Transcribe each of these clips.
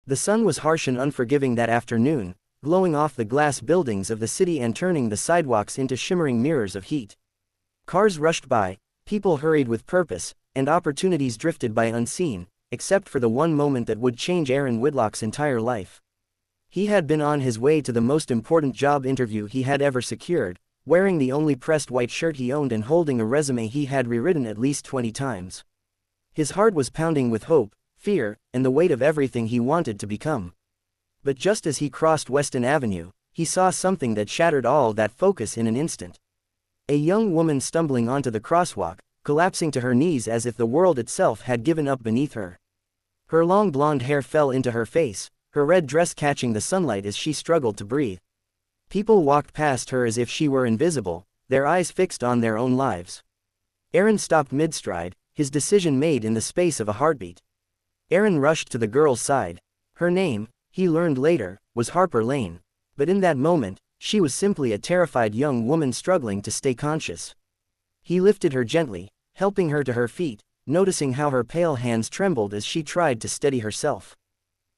The sun was harsh and unforgiving that afternoon, glowing off the glass buildings of the city and turning the sidewalks into shimmering mirrors of heat. Cars rushed by, people hurried with purpose, and opportunities drifted by unseen, except for the one moment that would change Aaron Whitlock's entire life. He had been on his way to the most important job interview he had ever secured, wearing the only pressed white shirt he owned and holding a resume he had rewritten at least 20 times. His heart was pounding with hope, fear, and the weight of everything he wanted to become. But just as he crossed Weston Avenue, he saw something that shattered all that focus in an instant. A young woman stumbling onto the crosswalk, collapsing to her knees as if the world itself had given up beneath her. Her long blonde hair fell into her face, her red dress catching the sunlight as she struggled to breathe. People walked past her as if she were invisible, their eyes fixed on their own lives. Aaron stopped mid-stride, his decision made in the space of a heartbeat. Aaron rushed to the girl's side. Her name, he learned later, was Harper Lane. But in that moment, she was simply a terrified young woman struggling to stay conscious. He lifted her gently, helping her to her feet, noticing how her pale hands trembled as she tried to steady herself.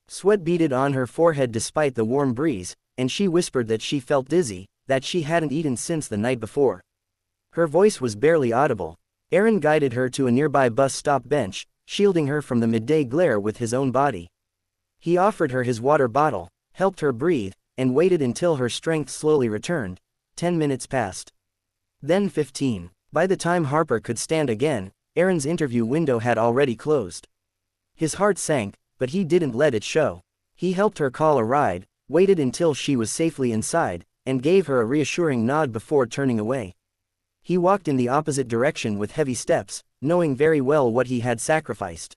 Sweat beaded on her forehead despite the warm breeze, and she whispered that she felt dizzy, that she hadn't eaten since the night before. Her voice was barely audible. Aaron guided her to a nearby bus stop bench, shielding her from the midday glare with his own body. He offered her his water bottle, helped her breathe, and waited until her strength slowly returned. 10 minutes passed. Then 15. By the time Harper could stand again, Aaron's interview window had already closed. His heart sank, but he didn't let it show. He helped her call a ride, waited until she was safely inside, and gave her a reassuring nod before turning away. He walked in the opposite direction with heavy steps, knowing very well what he had sacrificed.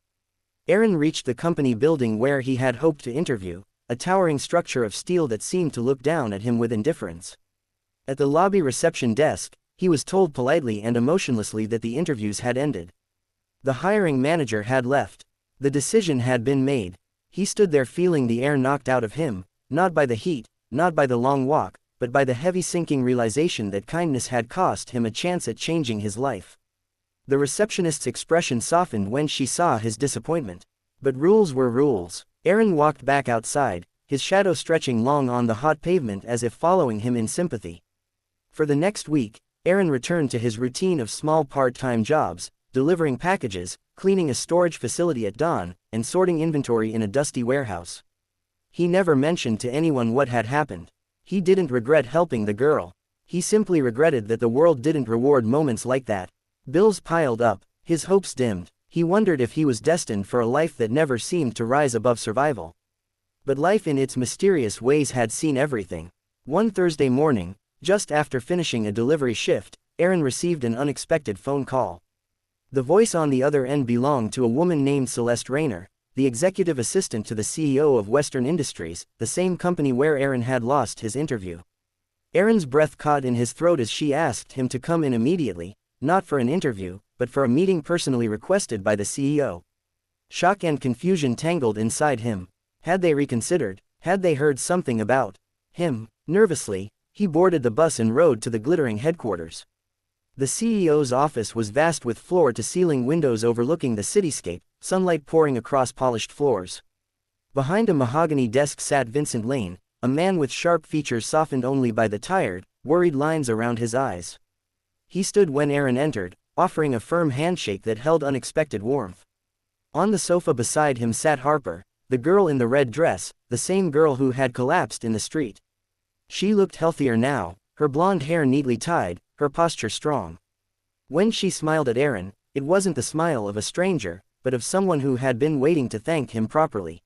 Aaron reached the company building where he had hoped to interview, a towering structure of steel that seemed to look down at him with indifference. At the lobby reception desk, he was told politely and emotionlessly that the interviews had ended. The hiring manager had left. The decision had been made. He stood there feeling the air knocked out of him, not by the heat, not by the long walk, but by the heavy sinking realization that kindness had cost him a chance at changing his life. The receptionist's expression softened when she saw his disappointment. But rules were rules. Aaron walked back outside, his shadow stretching long on the hot pavement as if following him in sympathy. For the next week, Aaron returned to his routine of small part-time jobs, delivering packages, cleaning a storage facility at dawn, and sorting inventory in a dusty warehouse. He never mentioned to anyone what had happened. He didn't regret helping the girl. He simply regretted that the world didn't reward moments like that. Bills piled up, his hopes dimmed. He wondered if he was destined for a life that never seemed to rise above survival. But life in its mysterious ways had seen everything. One Thursday morning, just after finishing a delivery shift, Aaron received an unexpected phone call. The voice on the other end belonged to a woman named Celeste Rayner, the executive assistant to the CEO of Western Industries, the same company where Aaron had lost his interview. Aaron's breath caught in his throat as she asked him to come in immediately, not for an interview, but for a meeting personally requested by the CEO. Shock and confusion tangled inside him. Had they reconsidered? Had they heard something about him? Nervously, he boarded the bus and rode to the glittering headquarters. The CEO's office was vast with floor-to-ceiling windows overlooking the cityscape, sunlight pouring across polished floors. Behind a mahogany desk sat Vincent Lane, a man with sharp features softened only by the tired, worried lines around his eyes. He stood when Aaron entered, offering a firm handshake that held unexpected warmth. On the sofa beside him sat Harper, the girl in the red dress, the same girl who had collapsed in the street. She looked healthier now, her blonde hair neatly tied, her posture strong. When she smiled at Aaron, it wasn't the smile of a stranger, but of someone who had been waiting to thank him properly.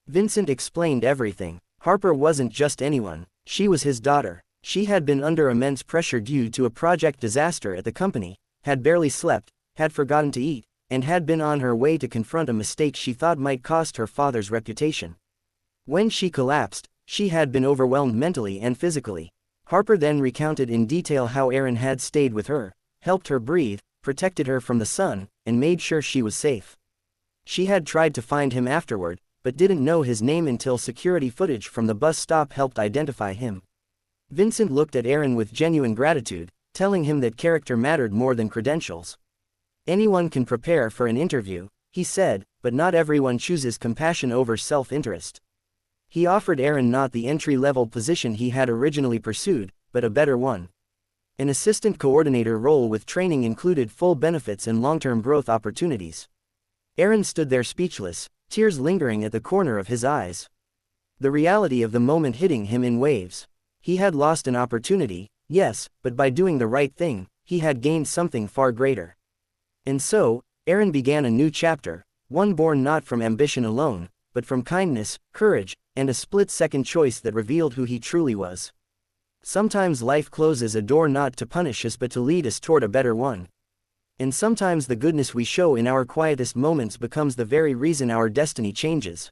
Vincent explained everything. Harper wasn't just anyone, she was his daughter. She had been under immense pressure due to a project disaster at the company, had barely slept, had forgotten to eat, and had been on her way to confront a mistake she thought might cost her father's reputation. When she collapsed, she had been overwhelmed mentally and physically. Harper then recounted in detail how Aaron had stayed with her, helped her breathe, protected her from the sun, and made sure she was safe. She had tried to find him afterward, but didn't know his name until security footage from the bus stop helped identify him. Vincent looked at Aaron with genuine gratitude, telling him that character mattered more than credentials. Anyone can prepare for an interview, he said, but not everyone chooses compassion over self-interest. He offered Aaron not the entry-level position he had originally pursued, but a better one. An assistant coordinator role with training included full benefits and long-term growth opportunities. Aaron stood there speechless, tears lingering at the corner of his eyes. The reality of the moment hitting him in waves. He had lost an opportunity, yes, but by doing the right thing, he had gained something far greater. And so, Aaron began a new chapter, one born not from ambition alone, but from kindness, courage, and a split-second choice that revealed who he truly was. Sometimes life closes a door not to punish us but to lead us toward a better one. And sometimes the goodness we show in our quietest moments becomes the very reason our destiny changes.